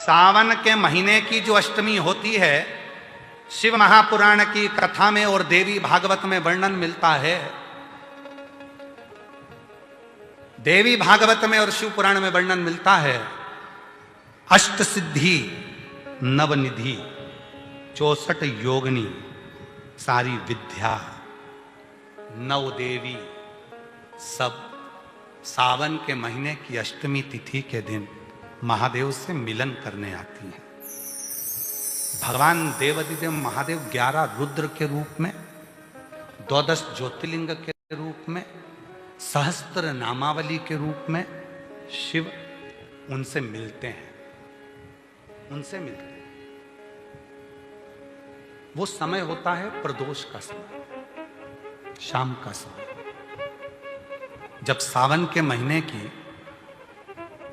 सावन के महीने की जो अष्टमी होती है, शिव महापुराण की कथा में और देवी भागवत में वर्णन मिलता है। देवी भागवत में और शिव पुराण में वर्णन मिलता है, अष्ट सिद्धि नवनिधि 64 योगिनी सारी विद्या नव देवी सब सावन के महीने की अष्टमी तिथि के दिन महादेव से मिलन करने आती हैं। भगवान देवाधिदेव महादेव 11 रुद्र के रूप में, 12 ज्योतिर्लिंग के रूप में, सहस्त्र नामावली के रूप में शिव उनसे मिलते हैं, उनसे मिलते हैं। वो समय होता है प्रदोष का समय, शाम का समय, जब सावन के महीने की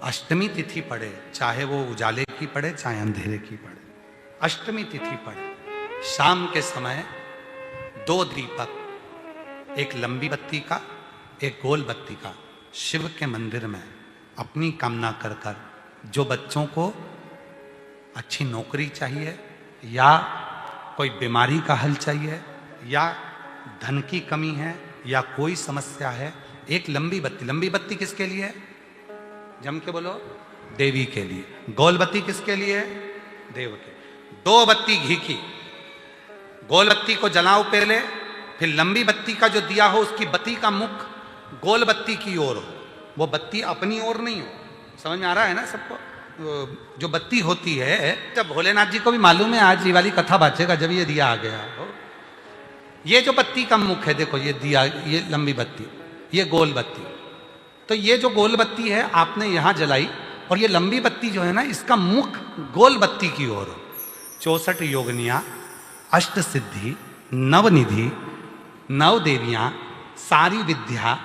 अष्टमी तिथि पड़े, चाहे वो उजाले की पड़े चाहे अंधेरे की पड़े, अष्टमी तिथि पड़े, शाम के समय 2 दीपक, एक लंबी बत्ती का एक गोल बत्ती का, शिव के मंदिर में अपनी कामना कर कर, जो बच्चों को अच्छी नौकरी चाहिए या कोई बीमारी का हल चाहिए या धन की कमी है या कोई समस्या है, एक लंबी बत्ती किसके लिए है? जम के बोलो, देवी के लिए। गोल बत्ती किसके लिए है? देव के। 2 बत्ती घी की, गोल बत्ती को जलाओ पहले, फिर लंबी बत्ती का जो दिया हो उसकी बत्ती का मुख गोल बत्ती की ओर हो, वो बत्ती अपनी ओर नहीं हो। समझ में आ रहा है ना सबको? जो बत्ती होती है, जब भोलेनाथ जी को भी मालूम है आज ये वाली कथा बाचेगा जब ये दिया आ गया हो। ये जो बत्ती का मुख है, देखो ये दिया, ये लंबी बत्ती, ये गोल बत्ती, तो ये जो गोल बत्ती है आपने यहां जलाई और ये लंबी बत्ती जो है ना, इसका मुख गोल बत्ती की ओर हो। 64 योगिनियां, अष्ट सिद्धि, नवनिधि, 9 देवियां, सारी विद्या,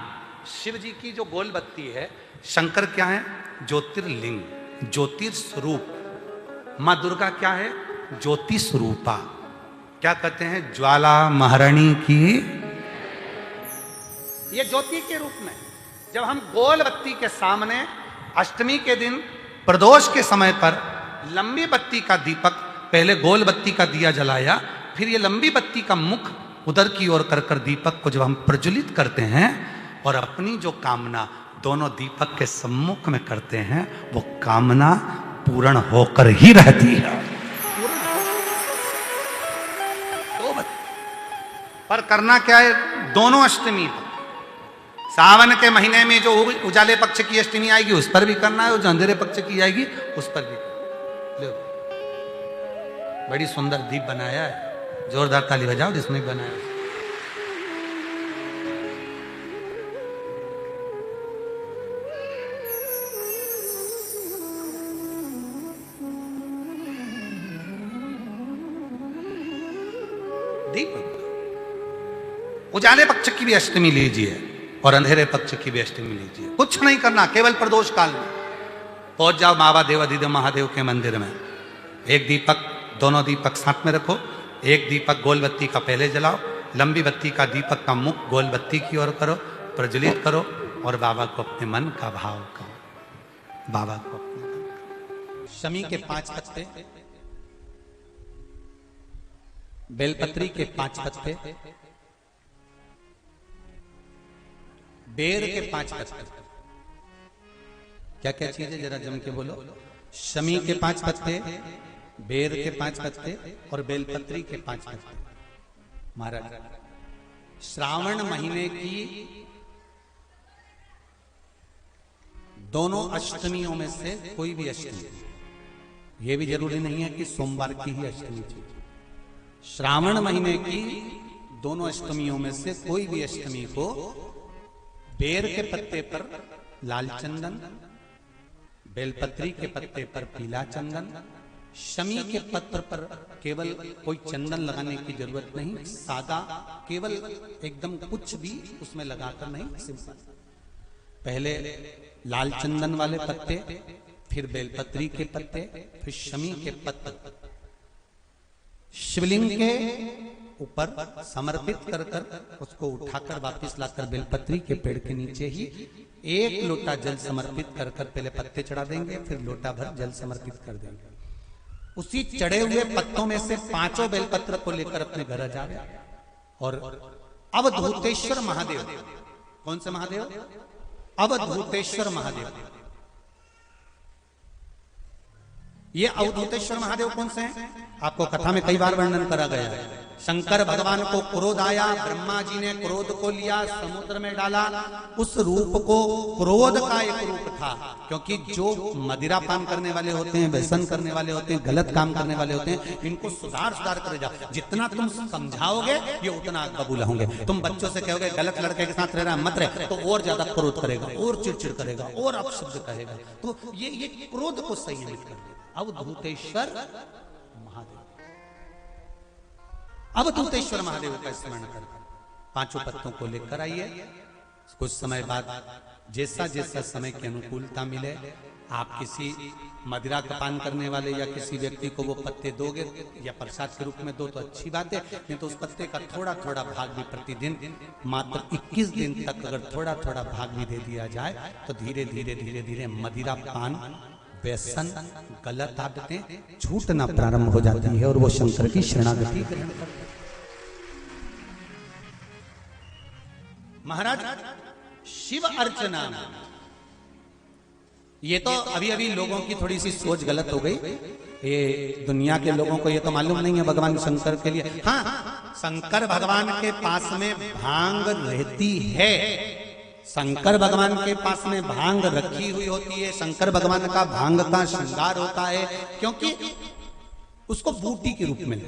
शिव जी की जो गोल बत्ती है, शंकर क्या है? ज्योतिर्लिंग, ज्योतिर्स्वरूप। मां दुर्गा क्या है? ज्योति स्वरूपा। क्या कहते हैं? ज्वाला महारानी की। ये ज्योति के रूप में जब हम गोल बत्ती के सामने अष्टमी के दिन प्रदोष के समय पर लंबी बत्ती का दीपक, पहले गोल बत्ती का दिया जलाया, फिर ये लंबी बत्ती का मुख उधर की ओर कर कर दीपक को जब हम प्रज्वलित करते हैं और अपनी जो कामना दोनों दीपक के सम्मुख में करते हैं, वो कामना पूर्ण होकर ही रहती है। पर करना क्या है? दोनों अष्टमी पर, सावन के महीने में जो उजाले पक्ष की अष्टमी आएगी उस पर भी करना है, और जो अंधेरे पक्ष की आएगी उस पर भी करना है। बड़ी सुंदर दीप बनाया है, जोरदार ताली बजाओ जिसने बनाया। दीप उजाले पक्ष की भी अष्टमी लीजिए और अंधेरे पक्ष की भी अष्टमी लीजिए, कुछ नहीं करना, केवल प्रदोष काल में पहुंच जाओ बाबा देवाधिदेव महादेव के मंदिर में। एक दीपक, दोनों दीपक साथ में रखो, एक दीपक गोल बत्ती का पहले जलाओ, लंबी बत्ती का दीपक का मुख गोल बत्ती की ओर करो, प्रज्वलित करो और बाबा को अपने मन का भाव करो। बाबा को अपने शमी के 5 पत्ते, बेलपत्री के 5 पत्ते, बेर के 5 पत्ते। क्या क्या चीज है जरा जम के बोलो? शमी के 5 पत्ते, बेर के 5 पत्ते और बेलपत्री के 5 पत्ते। महाराज, श्रावण महीने की दोनों अष्टमियों में से कोई भी अष्टमी, यह भी जरूरी नहीं है कि सोमवार की ही अष्टमी थी। श्रावण महीने की दोनों अष्टमियों में से कोई भी अष्टमी को बेर के पत्ते पर लाल चंदन, बेलपत्री के पत्ते पर पीला चंदन, शमी के पत्र पर केवल कोई चंदन लगाने की जरूरत नहीं, सादा केवल एकदम कुछ भी उसमें लगाकर नहीं, सिंपल। पहले लाल चंदन वाले पत्ते, फिर बेलपत्री के पत्ते, फिर शमी के पत्ते शिवलिंग के ऊपर समर्पित कर कर उसको उठाकर वापस लाकर बेलपत्री के पेड़ के नीचे ही 1 लोटा जल समर्पित कर कर पहले पत्ते चढ़ा देंगे, फिर लोटा भर जल समर्पित कर देंगे। उसी चढ़े हुए पत्तों में से 5 बेलपत्र को लेकर अपने घर जावे और अवधूतेश्वर महादेव, कौन से महादेव? अवधूतेश्वर महादेव। ये अवधूतेश्वर महादेव कौन से हैं? आपको कथा में कई बार वर्णन करा गया है। शंकर भगवान को क्रोध आया, ब्रह्मा जी ने क्रोध को लिया, समुद्र में डाला। उस रूप को क्रोध का एक रूप था, क्योंकि जो मदिरा पान करने वाले होते हैं, व्यसन करने वाले होते हैं, गलत काम करने वाले होते हैं, इनको सुधार करे जाओ। जितना तुम समझाओगे ये उतना कबूल होंगे। तुम बच्चों से कहोगे गलत लड़के के साथ रह रहा मत रहे, तो और ज्यादा क्रोध करेगा, और चिड़चिड़ करेगा, और अपशब्द कहेगा। तो ये क्रोध को संयमित कर देगा। अवधूतेश्वर महादेव, अवधूतेश्वर महादेव का स्मरण कर 5 पत्तों को लेकर आइए। कुछ समय बाद जैसा जैसा समय की अनुकूलता मिले, आप किसी मदिरा का पान करने वाले या किसी व्यक्ति को वो पत्ते दोगे या प्रसाद के रूप में दो तो अच्छी बात है, नहीं तो उस पत्ते का थोड़ा थोड़ा भाग भी प्रतिदिन मात्र 21 दिन तक अगर थोड़ा थोड़ा भाग भी दे दिया जाए तो धीरे धीरे धीरे धीरे मदिरा पान, व्यसन, गलत आदतें छूटना प्रारंभ हो जाती है और वो शंकर की शरणागति ग्रहण करते हैं। महाराज शिव अर्चना, ये तो अभी अभी लोगों की थोड़ी सी सोच गलत हो गई। ये दुनिया के लोगों को ये तो मालूम नहीं है भगवान शंकर के लिए। हाँ, शंकर भगवान के पास में भांग रहती है, शंकर भगवान के पास में भांग रखी हुई होती है। शंकर भगवान का भांग का श्रृंगार होता है, क्योंकि उसको बूटी के रूप में,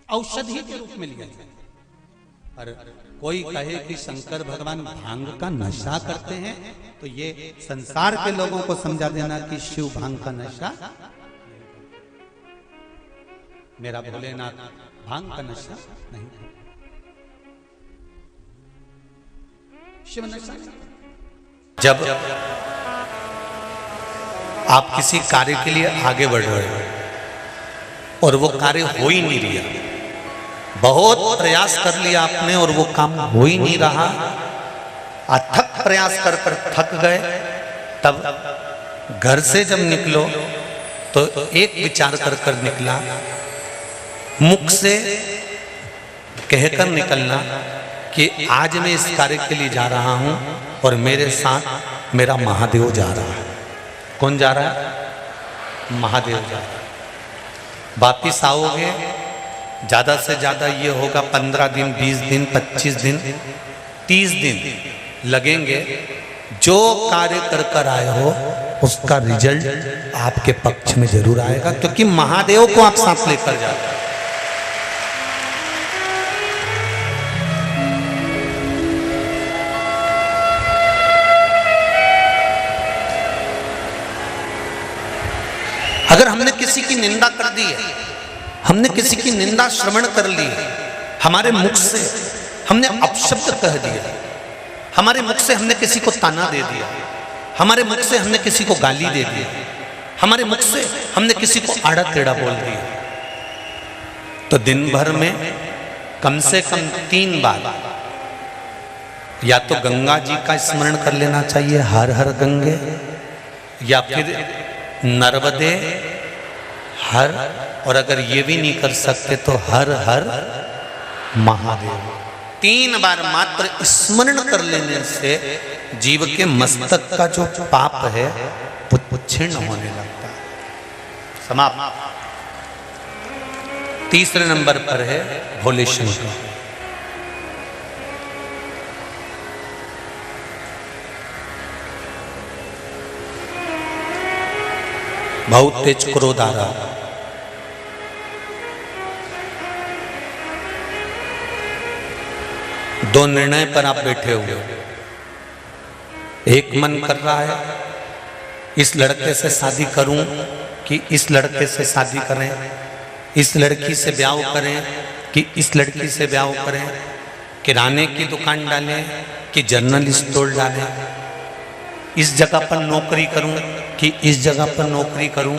औषधि के रूप में लिया जाता है। पर कोई कहे कि शंकर भगवान भांग का नशा करते हैं, तो ये संसार के लोगों को समझा देना कि शिव भांग का नशा, मेरा भोलेनाथ भांग का नशा नहीं, शिव नशा। जब आप किसी कार्य के लिए आगे बढ़ रहे हो और वो कार्य हो ही नहीं रहा, बहुत प्रयास कर लिया आपने और वो काम हो ही नहीं रहा, अथक प्रयास कर थक गए, तब घर से जब निकलो तो एक विचार कर निकला, मुख से कहकर निकलना कि आज मैं इस कार्य के लिए जा रहा हूं और मेरे साथ मेरा महादेव जा रहा है। कौन जा रहा है? महादेव जा रहा है। वापिस आओगे, ज्यादा से ज्यादा ये होगा 15 दिन, 20 दिन, 25 दिन, 30 दिन लगेंगे। जो कार्य कर आए हो उसका रिजल्ट आपके पक्ष में जरूर आएगा, क्योंकि महादेव को आप साथ लेकर जाते हैं। अगर हमने किसी की निंदा कर दी है, हमने किसी की निंदा श्रवण कर ली, हमारे मुख से हमने अपशब्द कह दिया, हमारे मुख से हमने किसी को ताना दे दिया, हमारे मुख से हमने किसी को गाली दे दी, हमारे मुख से हमने किसी को आड़ा टेढ़ा बोल दिया, तो दिन भर में कम से कम 3 बार या तो गंगा जी का स्मरण कर लेना चाहिए, हर हर गंगे, या फिर नर्मदे हर, और अगर ये भी नहीं कर सकते तो हर हर महादेव। 3 बार मात्र स्मरण कर लेने से जीव के मस्तक का जो पाप है वो क्षीण होने लगता है। समाप्त। तीसरे नंबर पर है भोले शंकर। बहुत तेज क्रोध आ रहा, दो निर्णय पर आप बैठे हुए हो। एक मन कर रहा है इस लड़के से शादी करूं कि इस लड़के से शादी करें, इस लड़की से ब्याह करें कि इस लड़की से ब्याह करें, किराने की दुकान डालें कि जनरल स्टोर डालें, इस जगह पर नौकरी करूं कि इस जगह पर नौकरी करूं।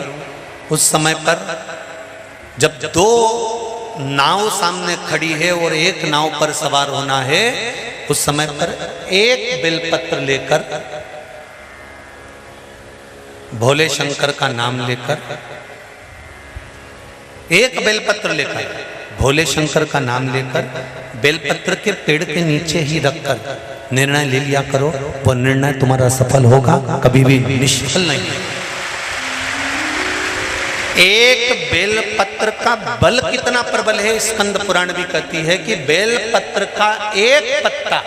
उस समय पर जब 2 नाव सामने खड़ी है और एक नाव पर सवार होना है, उस समय पर एक बेलपत्र लेकर भोले शंकर का नाम लेकर एक बेलपत्र लेकर, भोले शंकर का नाम लेकर बेलपत्र के पेड़ के नीचे ही रखकर निर्णय ले लिया करो, वो निर्णय तुम्हारा सफल होगा, कभी भी निष्फल नहीं। एक बेलपत्र का बल कितना प्रबल है, स्कंद पुराण भी कहती है कि बेलपत्र का एक पत्ता,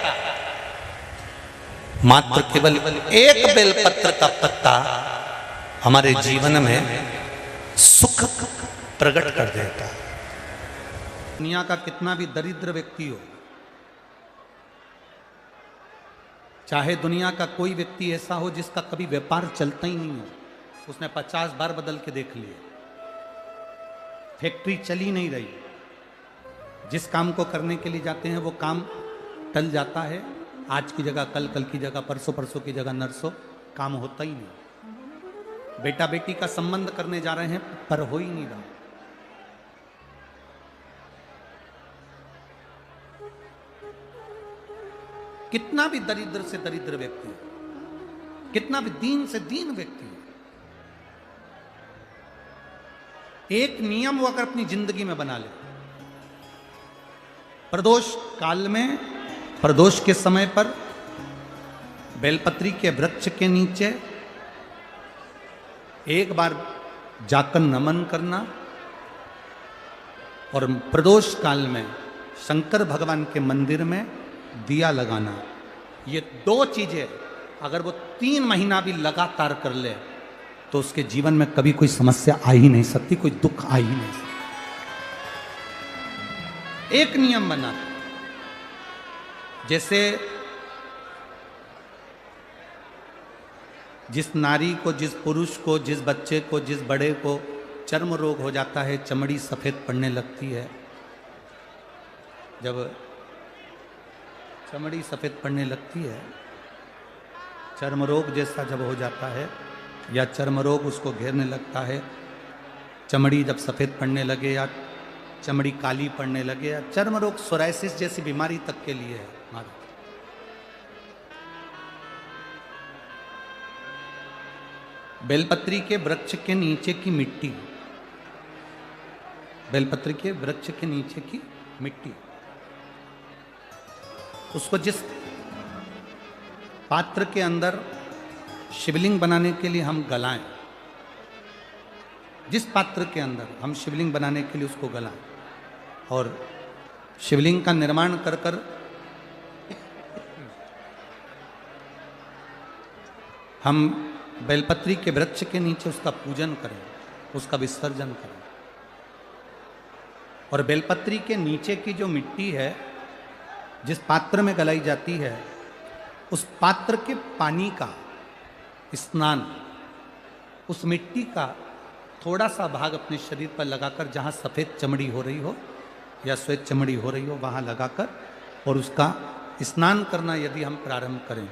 मात्र केवल एक बेलपत्र का पत्ता हमारे जीवन में सुख प्रकट कर देता है। दुनिया का कितना भी दरिद्र व्यक्ति हो, चाहे दुनिया का कोई व्यक्ति ऐसा हो जिसका कभी व्यापार चलता ही नहीं हो, उसने 50 बार बदल के देख लिए, फैक्ट्री चली नहीं रही, जिस काम को करने के लिए जाते हैं वो काम टल जाता है, आज की जगह कल, कल की जगह परसों, परसों की जगह नरसों, काम होता ही नहीं। बेटा बेटी का संबंध करने जा रहे हैं पर हो ही नहीं रहा। कितना भी दरिद्र से दरिद्र व्यक्ति, कितना भी दीन से दीन व्यक्ति, एक नियम वो अगर अपनी जिंदगी में बना ले, प्रदोष काल में, प्रदोष के समय पर बेलपत्री के वृक्ष के नीचे एक बार जाकर नमन करना, और प्रदोष काल में शंकर भगवान के मंदिर में दिया लगाना, ये दो चीजें अगर वो 3 महीना भी लगातार कर ले तो उसके जीवन में कभी कोई समस्या आ ही नहीं सकती, कोई दुख आ ही नहीं सकता। एक नियम बना, जैसे जिस नारी को, जिस पुरुष को, जिस बच्चे को, जिस बड़े को चर्म रोग हो जाता है, चमड़ी सफेद पड़ने लगती है, जब चमड़ी सफेद पड़ने लगती है, चर्म रोग जैसा जब हो जाता है या चर्म रोग उसको घेरने लगता है, चमड़ी जब सफेद पड़ने लगे या चमड़ी काली पड़ने लगे, या चर्म रोग सोराइसिस जैसी बीमारी तक के लिए है हमारा। बेलपत्री के वृक्ष के नीचे की मिट्टी, बेलपत्री के वृक्ष के नीचे की मिट्टी, उसको जिस पात्र के अंदर शिवलिंग बनाने के लिए हम गलाएं, जिस पात्र के अंदर हम शिवलिंग बनाने के लिए उसको गलाएं, और शिवलिंग का निर्माण कर कर हम बेलपत्री के वृक्ष के नीचे उसका पूजन करें, उसका विसर्जन करें। और बेलपत्री के नीचे की जो मिट्टी है, जिस पात्र में गलाई जाती है, उस पात्र के पानी का स्नान, उस मिट्टी का थोड़ा सा भाग अपने शरीर पर लगाकर, जहाँ सफ़ेद चमड़ी हो रही हो या श्वेत चमड़ी हो रही हो वहाँ लगाकर, और उसका स्नान करना यदि हम प्रारंभ करें।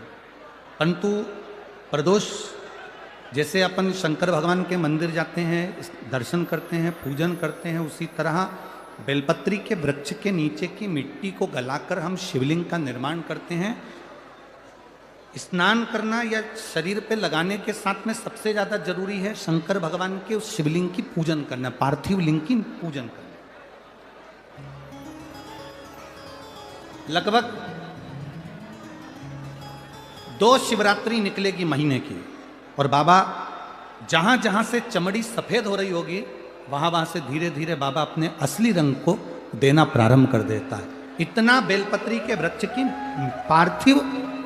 परंतु प्रदोष जैसे अपन शंकर भगवान के मंदिर जाते हैं, दर्शन करते हैं, पूजन करते हैं, उसी तरह बेलपत्री के वृक्ष के नीचे की मिट्टी को गलाकर हम शिवलिंग का निर्माण करते हैं। स्नान करना या शरीर पे लगाने के साथ में सबसे ज़्यादा जरूरी है शंकर भगवान के उस शिवलिंग की पूजन करना, पार्थिव लिंग की पूजन करना। लगभग 2 शिवरात्रि निकलेगी महीने की, और बाबा जहां जहां से चमड़ी सफेद हो रही होगी वहां वहां से धीरे धीरे बाबा अपने असली रंग को देना प्रारंभ कर देता है। इतना बेलपत्री के वृक्ष की पार्थिव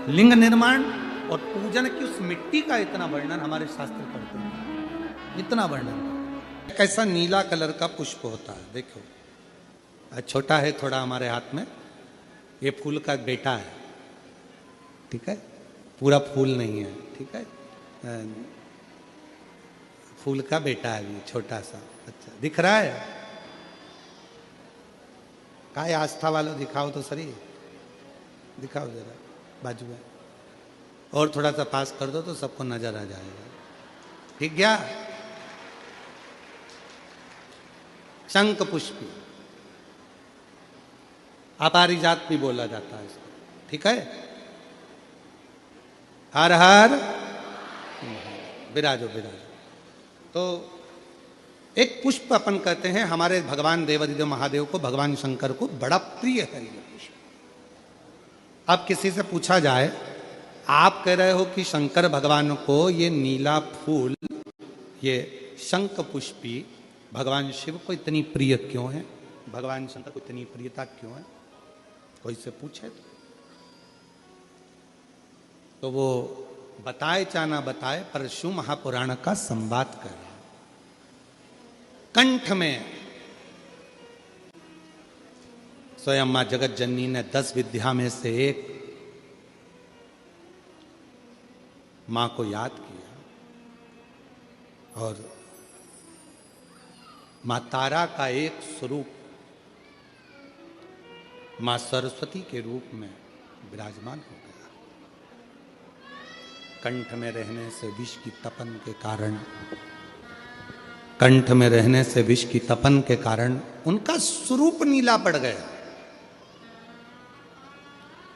लिंग निर्माण और पूजन की उस मिट्टी का इतना वर्णन हमारे शास्त्र करते हैं, इतना वर्णन। कैसा नीला कलर का पुष्प होता है, देखो छोटा है थोड़ा हमारे हाथ में, ये फूल का बेटा है, ठीक है, पूरा फूल नहीं है, ठीक है, फूल का बेटा है ये छोटा सा। अच्छा दिख रहा है, काय आस्था वालों दिखाओ तो सही, दिखाओ जरा बाजू में, और थोड़ा सा पास कर दो तो सबको नजर आ जाएगा, ठीक गया। शंख पुष्पी, अपारिजात भी बोला जाता है इसको, ठीक है। हर हर विराजो विराजो। तो एक पुष्प अपन कहते हैं, हमारे भगवान देवादिदेव महादेव को, भगवान शंकर को बड़ा प्रिय है ये पुष्प। अब किसी से पूछा जाए, आप कह रहे हो कि शंकर भगवान को ये नीला फूल, ये शंख पुष्पी भगवान शिव को इतनी प्रिय क्यों है, भगवान शंकर को इतनी प्रियता क्यों है, कोई से पूछे तो वो बताए चाहे ना बताए, पर शिव महापुराण का संवाद कर रहे हैं। कंठ में स्वयं मां जगत जननी ने 10 विद्या में से एक मां को याद किया, और मां तारा का एक स्वरूप मां सरस्वती के रूप में विराजमान हो गया। कंठ में रहने से विष की तपन के कारण, कंठ में रहने से विष की तपन के कारण उनका स्वरूप नीला पड़ गया।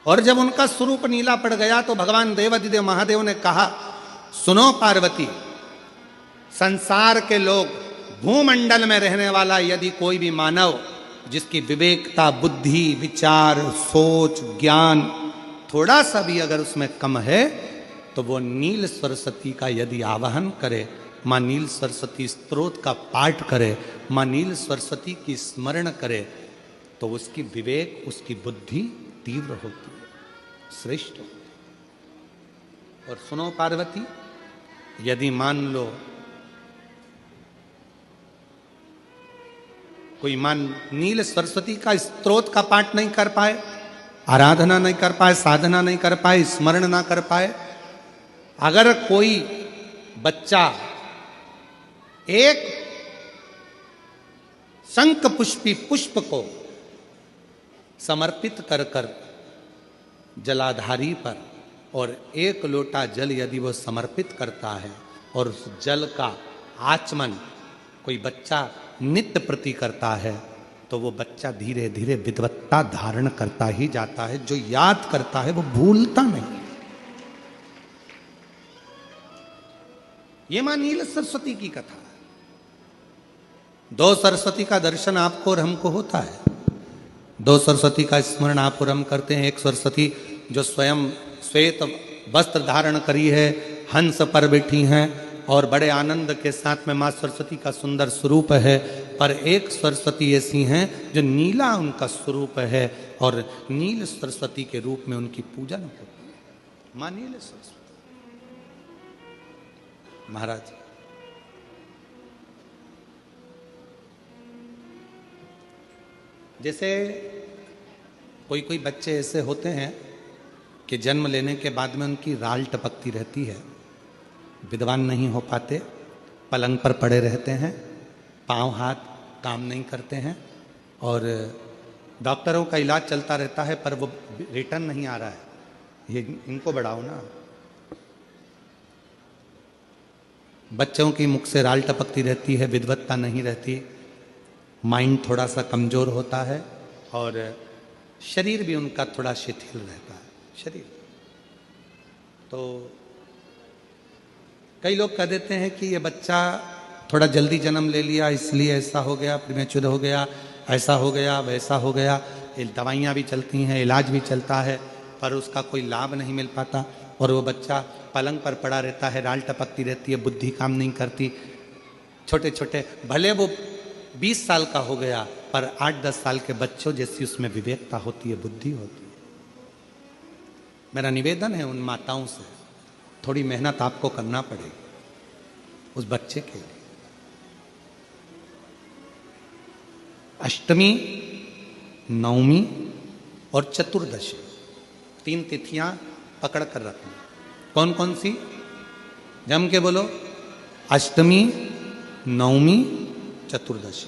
और जब उनका स्वरूप नीला पड़ गया तो भगवान देवादिदेव महादेव ने कहा, सुनो पार्वती, संसार के लोग, भूमंडल में रहने वाला यदि कोई भी मानव जिसकी विवेकता, बुद्धि, विचार, सोच, ज्ञान थोड़ा सा भी अगर उसमें कम है, तो वो नील सरस्वती का यदि आवाहन करे, मां नील सरस्वती स्तोत्र का पाठ करे, मां नील सरस्वती की स्मरण करे, तो उसकी विवेक, उसकी बुद्धि तीव्र होती है, श्रेष्ठ होती है। और सुनो पार्वती, यदि मान लो कोई नील सरस्वती का स्तोत्र का पाठ नहीं कर पाए, आराधना नहीं कर पाए, साधना नहीं कर पाए, स्मरण ना कर पाए, अगर कोई बच्चा एक शंख पुष्पी पुष्प को समर्पित कर कर जलाधारी पर, और 1 लोटा जल यदि वो समर्पित करता है, और उस जल का आचमन कोई बच्चा नित्य प्रति करता है, तो वो बच्चा धीरे धीरे विद्वत्ता धारण करता ही जाता है। जो याद करता है वो भूलता नहीं। ये मां नील सरस्वती की कथा है। 2 सरस्वती का दर्शन आपको और हमको होता है, 2 सरस्वती का स्मरण आप और हम करते हैं। एक सरस्वती जो स्वयं श्वेत वस्त्र धारण करी है, हंस पर बैठी हैं और बड़े आनंद के साथ में मां सरस्वती का सुंदर स्वरूप है। पर एक सरस्वती ऐसी हैं जो नीला उनका स्वरूप है, और नील सरस्वती के रूप में उनकी पूजन होती है, मां नील सरस्वती। महाराज, जैसे कोई कोई बच्चे ऐसे होते हैं कि जन्म लेने के बाद में उनकी राल टपकती रहती है, विद्वान नहीं हो पाते, पलंग पर पड़े रहते हैं, पांव हाथ काम नहीं करते हैं, और डॉक्टरों का इलाज चलता रहता है, पर वो रिटर्न नहीं आ रहा है। ये इनको बढ़ाओ ना। बच्चों की मुख से राल टपकती रहती है, विद्वत्ता नहीं रहती, माइंड थोड़ा सा कमजोर होता है, और शरीर भी उनका थोड़ा शिथिल रहता है शरीर। तो कई लोग कह देते हैं कि ये बच्चा थोड़ा जल्दी जन्म ले लिया, इसलिए ऐसा हो गया, प्रीमेच्योर हो गया, ऐसा हो गया, वैसा हो गया। दवाइयाँ भी चलती हैं, इलाज भी चलता है, पर उसका कोई लाभ नहीं मिल पाता, और वो बच्चा पलंग पर पड़ा रहता है, राल टपकती रहती है, बुद्धि काम नहीं करती। छोटे छोटे, भले वो 20 साल का हो गया, पर 8-10 साल के बच्चों जैसी उसमें विवेकता होती है, बुद्धि होती है। मेरा निवेदन है उन माताओं से, थोड़ी मेहनत आपको करना पड़ेगी उस बच्चे के लिए। अष्टमी, नवमी और चतुर्दशी 3 तिथियां पकड़ कर रखना। कौन कौन सी? जम के बोलो। अष्टमी, नवमी, चतुर्दशी।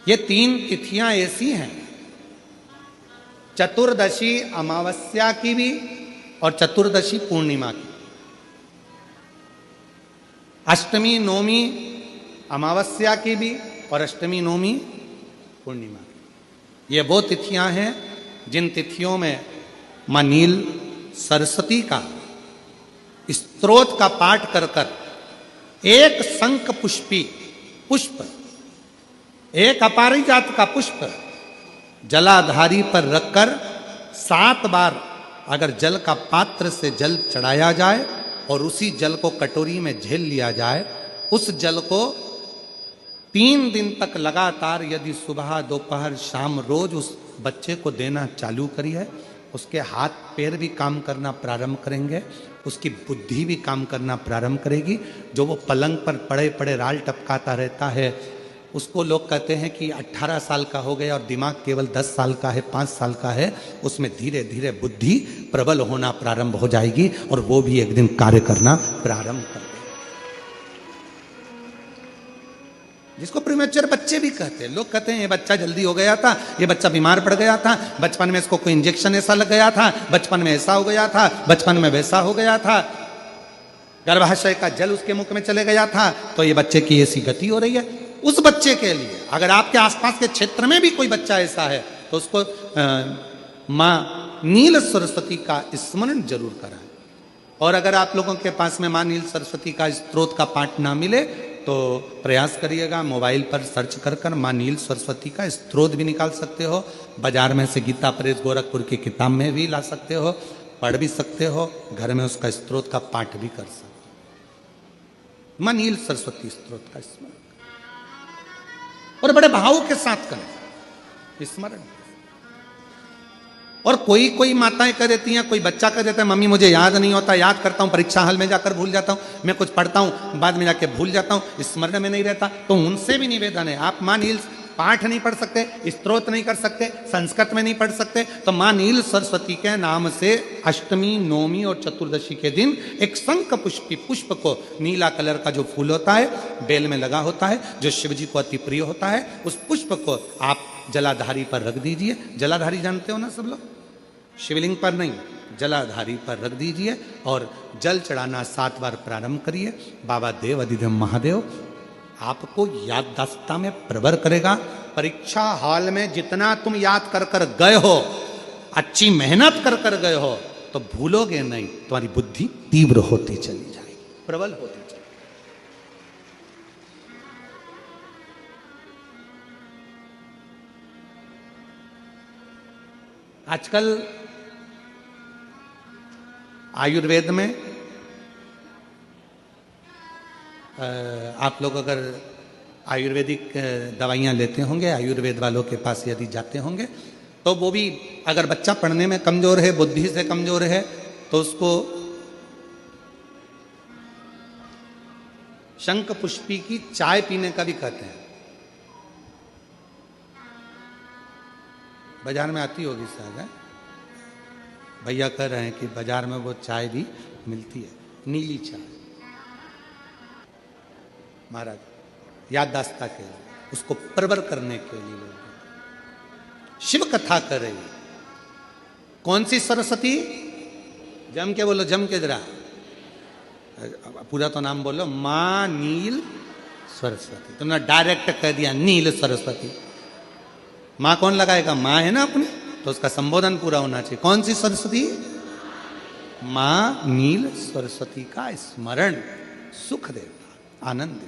ये 3 तिथियां ऐसी हैं, चतुर्दशी अमावस्या की भी और चतुर्दशी पूर्णिमा की। अष्टमी नवमी अमावस्या की भी और अष्टमी नवमी पूर्णिमा की। ये वो तिथियां हैं जिन तिथियों में मां नील सरस्वती का स्तोत्र का पाठ कर कर एक शंख पुष्पी पुष्प एक अपारिजात का पुष्प जलाधारी पर रखकर 7 बार अगर जल का पात्र से जल चढ़ाया जाए और उसी जल को कटोरी में झेल लिया जाए, उस जल को 3 दिन तक लगातार यदि सुबह दोपहर शाम रोज उस बच्चे को देना चालू करिए, उसके हाथ पैर भी काम करना प्रारंभ करेंगे, उसकी बुद्धि भी काम करना प्रारंभ करेगी। जो वो पलंग पर पड़े पड़े राल टपकाता रहता है, उसको लोग कहते हैं कि 18 साल का हो गया और दिमाग केवल 10 साल का है, 5 साल का है, उसमें धीरे धीरे बुद्धि प्रबल होना प्रारंभ हो जाएगी और वो भी एक दिन कार्य करना प्रारंभ कर देगा। जिसको प्रीमेच्योर बच्चे भी कहते हैं। लोग कहते हैं ये बच्चा जल्दी हो गया था, ये बच्चा बीमार पड़ गया था, बचपन में इसको कोई इंजेक्शन ऐसा लग गया था, बचपन में ऐसा हो गया था, बचपन में वैसा हो गया था, गर्भाशय का जल उसके मुख में चले गया था, तो ये बच्चे की ऐसी गति हो रही है। उस बच्चे के लिए अगर आपके आसपास के क्षेत्र में भी कोई बच्चा ऐसा है तो उसको मां नील सरस्वती का स्मरण जरूर कराएं। और अगर आप लोगों के पास में मां नील सरस्वती का स्त्रोत का पाठ ना मिले तो प्रयास करिएगा, मोबाइल पर सर्च कर कर मां नील सरस्वती का स्त्रोत भी निकाल सकते हो। बाजार में से गीता प्रेस गोरखपुर की किताब में भी ला सकते हो, पढ़ भी सकते हो, घर में उसका स्त्रोत का पाठ भी कर सकते हो। मां नील सरस्वती स्त्रोत का स्मरण और बड़े भाव के साथ करें स्मरण। और कोई कोई माताएं कह देती हैं, कोई बच्चा कह देता है मम्मी मुझे याद नहीं होता, याद करता हूं परीक्षा हॉल में जाकर भूल जाता हूं, मैं कुछ पढ़ता हूं बाद में जाके भूल जाता हूं, स्मरण में नहीं रहता। तो उनसे भी निवेदन है, आप मां नील पाठ नहीं पढ़ सकते, स्तोत्र नहीं कर सकते, संस्कृत में नहीं पढ़ सकते, तो मां नील सरस्वती के नाम से अष्टमी, नवमी और चतुर्दशी के दिन एक शंख पुष्पी पुष्प को, नीला कलर का जो फूल होता है बेल में लगा होता है, जो शिव जी को अति प्रिय होता है, उस पुष्प को आप जलाधारी पर रख दीजिए। जलाधारी जानते हो ना सब लोग, शिवलिंग पर नहीं, जलाधारी पर रख दीजिए और जल चढ़ाना 7 बार प्रारंभ करिए। बाबा देव अधिदेव महादेव आपको याददाश्तता में प्रवर करेगा। परीक्षा हॉल में जितना तुम याद कर कर गए हो, अच्छी मेहनत कर कर गए हो, तो भूलोगे नहीं, तुम्हारी बुद्धि तीव्र होती चली जाएगी, प्रबल होती चली। आजकल आयुर्वेद में आप लोग अगर आयुर्वेदिक दवाइयाँ लेते होंगे, आयुर्वेद वालों के पास यदि जाते होंगे, तो वो भी अगर बच्चा पढ़ने में कमजोर है, बुद्धि से कमजोर है, तो उसको शंख पुष्पी की चाय पीने का भी कहते हैं। बाजार में आती होगी शायद, है भैया कह रहे हैं कि बाजार में वो चाय भी मिलती है, नीली चाय। महाराज याददाश्ता के लिए, उसको प्रवर करने के लिए लोग शिव कथा कर रही है। कौन सी सरस्वती? जम के बोलो, जम के जरा, पूरा तो नाम बोलो, मां नील सरस्वती। तुमने डायरेक्ट कह दिया नील सरस्वती। मां कौन लगाएगा? मां है ना अपनी, तो उसका संबोधन पूरा होना चाहिए। कौन सी सरस्वती? मां नील सरस्वती का स्मरण सुख देगा, आनंद देगा।